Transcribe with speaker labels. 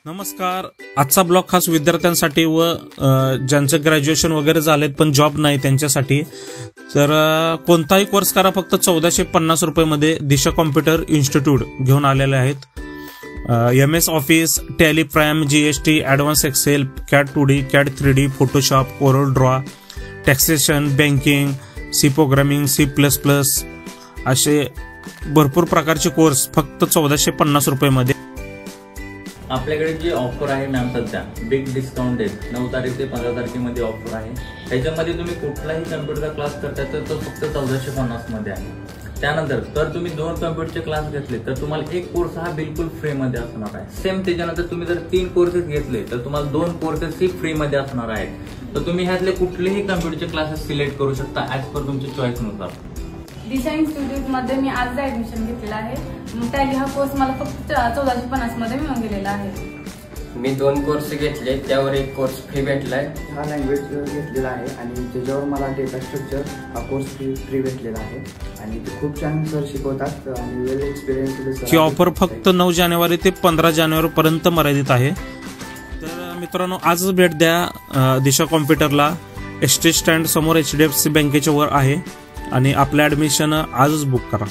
Speaker 1: नमस्कार. आजचा ब्लॉग खास विद्यार्थ्यांसाठी व ज्यांचं ग्रॅज्युएशन वगैरे झालेत पण जॉब नाही त्यांच्यासाठी. तर कोणताही कोर्स करा, फक्त 1450 रुपये दिशा कॉम्प्युटर इन्स्टिट्यूट घेऊन आलेले आहेत. MS office, Tally Prime, GST, advance Excel, CAD 2D, CAD 3D, Photoshop, Corel Draw, taxation, banking, C programming, C++, असे भरपूर प्रकारचे कोर्स फक्त 1450 रुपये.
Speaker 2: आपल्याकडे जी ऑफर आहे मॅम सध्या बिग डिस्काउंट आहे. 9 तारीख ते 15 तारखेमध्ये ऑफर आहे. त्याच्यामध्ये तुम्ही कुठलाही कम्प्युटरचा क्लास करताय तर तो फक्त 1450 मध्ये आहे. त्यानंतर तर तुम्ही 2 कम्प्युटरचे क्लास घेतले तर तुम्हाला एक कोर्स हा बिलकुल फ्री मध्ये असणार आहे. सेम त्याच्यानंतर तुम्ही जर 3 कोर्सेस घेतले तर तुम्हाला 2 कोर्सेस ही फ्री मध्ये असणार आहेत. तर तुम्ही ह्यातले कुठलेही कम्प्युटरचे क्लासेस सिलेक्ट करू शकता ऍज पर तुमच्या चॉईस नुसार.
Speaker 3: दिशा इन्स्टिट्यूट मध्ये मी आज ऍडमिशन घेतलेला आहे. टॅली हा कोर्स मला फक्त 1450 मध्ये मिळून गेलेला आहे.
Speaker 4: मी 2 कोर्स घेतले, त्यावर एक कोर्स फ्री भेटलाय.
Speaker 5: हा लँग्वेज घेतलेला आहे आणि त्याच्यावर मला डेटा स्ट्रक्चर हा कोर्स फ्री भेटलेला आहे आणि खूप छान सर शिकवतात आणि वेल एक्सपिरियन्स.
Speaker 1: ही ऑफर फक्त 9 जानेवारी ते 15 जानेवारी पर्यंत मर्यादित आहे. तर मित्रांनो, आजच भेट द्या दिशा कॉम्प्युटरला. ST स्टँड समोर HDFC बँकेच्या वर आहे आणि आपलं ऍडमिशन आजच बुक करा.